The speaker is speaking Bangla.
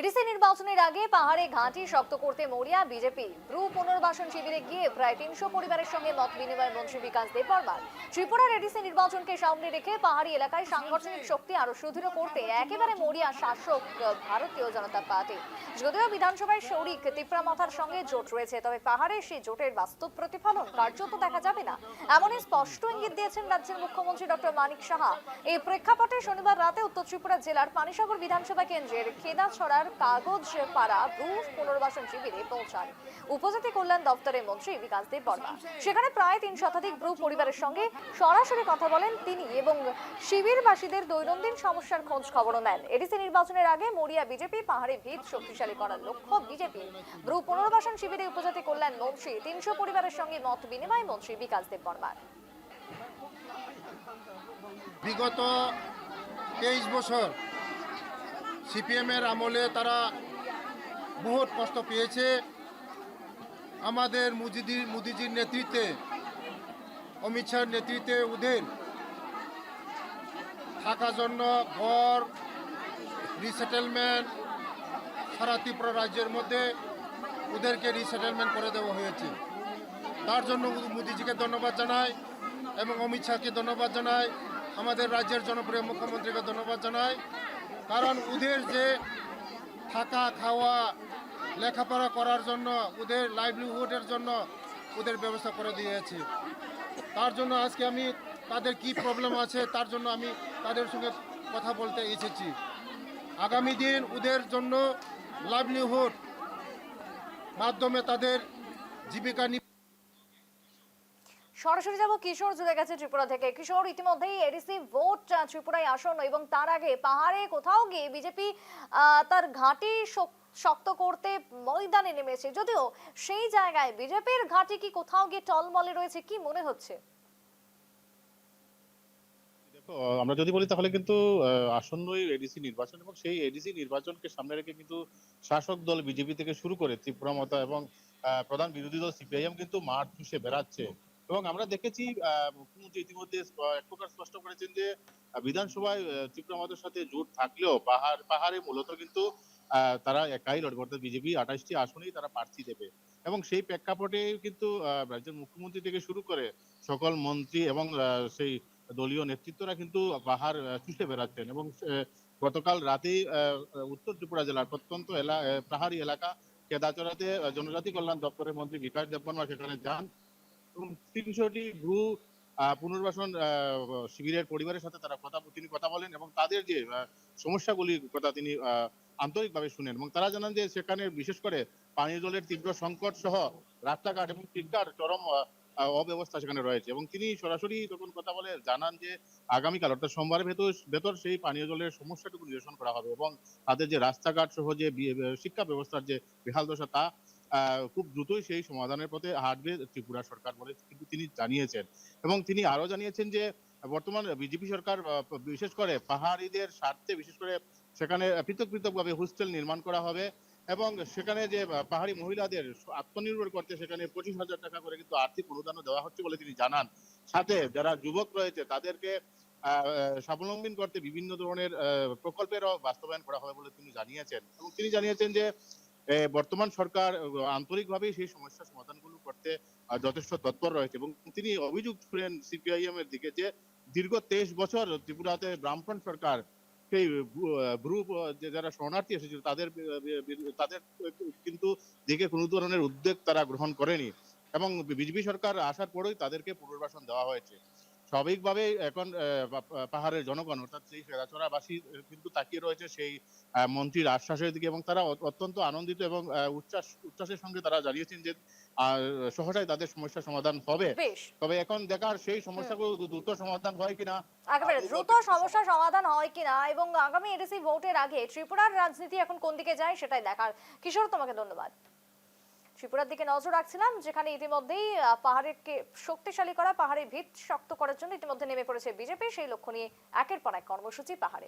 এডিসি নির্বাচনের আগে পাহাড়ে ঘাঁটি শক্ত করতে মরিয়া বিজেপি। ব্রু পুনর্বাসন শিবিরে গিয়ে প্রায় ৩০০ পরিবারের সঙ্গে মত বিনিময় মন্ত্রী বিকাশ দেববর্মার। ত্রিপুরার এডিসি নির্বাচনকে সামনে রেখে পাহাড়ি এলাকায় সাংগঠনিক শক্তি আরো সুদৃঢ় করতে একেবারে মরিয়া শাসক ভারতীয় জনতা পার্টি। যদিও বিধানসভায় শরিক তিপ্রামাথার সঙ্গে জোট রয়েছে, তবে পাহাড়ে সেই জোটের বাস্তব প্রতিফলন কার্যত দেখা যাবে না, এমনই স্পষ্ট ইঙ্গিত দিয়েছেন রাজ্যের মুখ্যমন্ত্রী ডক্টর মানিক সাহা। এই প্রেক্ষাপটে শনিবার রাতে উত্তর ত্রিপুরা জেলার পানিসাগর বিধানসভা কেন্দ্রের খেদাছড়ার কাগজপাড়া ব্রু পুনর্বাসন শিবিরে পৌঁছান উপজাতি কল্যাণ দপ্তরের মন্ত্রী বিকাশ দেববর্মা। সেখানে প্রায় ৩ শতাধিক ব্রু পরিবারের সঙ্গে সরাসরি কথা বলেন তিনি এবং শিবিরবাসীদের দৈনন্দিন সমস্যার খোঁজ খবরও নেন। এডিসি নির্বাচনের আগে মরিয়া বিজেপি, পাহাড়ে ভিত শক্তিশালী করার লক্ষ্য বিজেপি। ব্রু পুনর্বাসন শিবিরে উপজাতি কল্যাণ মন্ত্রী ৩০০ পরিবারের সঙ্গে মত বিনিময় মন্ত্রী বিকাশ দেববর্মার। বিগত 23 বছর সিপিএমের আমলে তারা বহুত কষ্ট পেয়েছে। আমাদের মোদিজির নেতৃত্বে, অমিত শাহর নেতৃত্বে ওদের থাকার জন্য ঘর, রিসেটেলমেন্ট সারা ত্রিপুরা রাজ্যের মধ্যে ওদেরকে রিসেটেলমেন্ট করে দেওয়া হয়েছে। তার জন্য মোদিজিকে ধন্যবাদ জানাই এবং অমিত শাহকে ধন্যবাদ জানাই, আমাদের রাজ্যের জনপ্রিয় মুখ্যমন্ত্রীকে ধন্যবাদ জানাই। কারণ ওদের যে থাকা, খাওয়া, লেখাপড়া করার জন্য, ওদের লাইভলিহুডের জন্য ওদের ব্যবস্থা করে দিয়েছে। তার জন্য আজকে আমি তাদের কি প্রবলেম আছে তার জন্য আমি তাদের সঙ্গে কথা বলতে এসেছি। আগামী দিন ওদের জন্য লাইভলিহুড মাধ্যমে তাদের জীবিকা সরাসরি যাব কিশোর জুড়ে গেছে ত্রিপুরা থেকে। কিশোর, ইতিমধ্যেই এডিসি ভোট ত্রিপুরায় আসন্ন এবং তার আগে পাহাড়ে কোথাও গিয়ে বিজেপি তার ঘাঁটি শক্ত করতে ময়দানে নেমেছে, যদিও সেই জায়গায় বিজেপির ঘাঁটি কি কোথাও গিয়ে টলমলে রয়েছে, কি মনে হচ্ছে? আমরা যদি বলি তাহলে কিন্তু আসন্নই এডিসি নির্বাচন এবং সেই এডিসি নির্বাচনকে সামনে রেখে কিন্তু শাসক দল বিজেপি থেকে শুরু করে ত্রিপুরামতা এবং প্রধান বিরোধী দল সিপিআইএম কিন্তু মাঠ চুষে বেড়াচ্ছে। এবং আমরা দেখেছি মুখ্যমন্ত্রী ইতিমধ্যে এক প্রকার স্পষ্ট করেছেন যে বিধানসভায় ত্রিপুরামতার সাথে জোট থাকলেও পাহাড়ে মূলত কিন্তু তারা একাই লড়বে, অর্থাৎ বিজেপি 28টি আসনেই তারা প্রার্থী দেবে। এবং সেই প্রেক্ষাপটে কিন্তু রাজ্যের মুখ্যমন্ত্রী থেকে শুরু করে সকল মন্ত্রী এবং সেই দলীয় নেতৃত্বরা কিন্তু পাহাড় চুষে বেড়াচ্ছেন। এবং গতকাল রাতেই উত্তর ত্রিপুরা জেলার প্রত্যন্ত পাহাড়ি এলাকা কেদাচড়াতে জনজাতি কল্যাণ দপ্তরের মন্ত্রী বিকাশ দেববর্মা সেখানে যান এবং ৩০০টি ব্রু পুনর্বাসন শিবিরের পরিবারের সাথে তিনি কথা বলেন এবং তাদের যে সমস্যাগুলির কথা তিনি আন্তরিকভাবে শুনেন। এবং তারা জানান যে সেখানে বিশেষ করে পানীয় জলের তীব্র সংকট সহ রাস্তাঘাট এবং শিক্ষার চরম অব্যবস্থা সেখানে রয়েছে। এবং তিনি সরাসরি তখন কথা বলে জানান যে আগামীকাল অর্থাৎ সোমবারের ভেতর সেই পানীয় জলের সমস্যাটুকু নিরসন করা হবে এবং তাদের যে রাস্তাঘাট সহ যে শিক্ষা ব্যবস্থার যে বেহাল দশা তা খুব দ্রুতই সেই সমাধানের পথে হাঁটবে ত্রিপুরা সরকার বলে কিন্তু তিনি জানিয়েছেন। এবং তিনি আরো জানিয়েছেন যে বর্তমান বিজেপি সরকার বিশেষ করে পাহাড়িদের স্বার্থে বিশেষ করে সেখানে পৃথকভাবে হোস্টেল নির্মাণ করা হবে এবং সেখানে যে পাহাড়ি মহিলাদের আত্মনির্ভর করতে সেখানে 25,000 টাকা করে কিন্তু আর্থিক অনুদানও দেওয়া হচ্ছে বলে তিনি জানান। সাথে যারা যুবক রয়েছে তাদেরকে স্বাবলম্বী করতে বিভিন্ন ধরনের প্রকল্পেরও বাস্তবায়ন করা হবে বলে তিনি জানিয়েছেন। এবং তিনি জানিয়েছেন যে বর্তমান সরকার আন্তরিকভাবেই সেই সমস্যার সমাধানগুলো করতে যথেষ্ট তৎপর রয়েছে। এবং তিনি অভিযোগ করেন সিপিআইএম এর দিকে যে দীর্ঘ 23 বছর ত্রিপুরাতে বামফ্রন্ট সরকার সেই ব্রু যারা শরণার্থী এসেছিল তাদের কিন্তু দিকে কোনো ধরনের উদ্যোগ তারা গ্রহণ করেনি এবং বিজেপি সরকার আসার পরেই তাদেরকে পুনর্বাসন দেওয়া হয়েছে। স্বাভাবিকভাবে এখন পাহাড়ের জনগণ অর্থাৎ সেই ফেরাচড়াবাসী কিন্তু তাকিয়ে রয়েছে সেই মন্ত্রীর আশ্বাসের দিকে এবং তারা অত্যন্ত আনন্দিত এবং উচ্ছ্বাসের সঙ্গে তারা জানিয়েছেন যে সহসাই তাদের সমস্যার সমাধান হবে। তবে এখন দেখার সেই সমস্যাগুলো দ্রুত সমাধান হয় কিনা, একেবারে দ্রুত সমস্যার সমাধান হয় কিনা এবং আগামী এডিসি ভোটের আগে ত্রিপুরার রাজনীতি এখন কোন দিকে যায় সেটাই দেখার। কিশোর, তোমাকে ধন্যবাদ। ত্রিপুরার দিকে নজর রাখছিলাম, যেখানে ইতিমধ্যেই পাহাড়কে শক্তিশালী করা, পাহাড়ের ভিত শক্ত করার জন্য ইতিমধ্যে নেমে পড়েছে বিজেপি। সেই লক্ষ্য নিয়ে একের পর এক কর্মসূচি পাহাড়ে।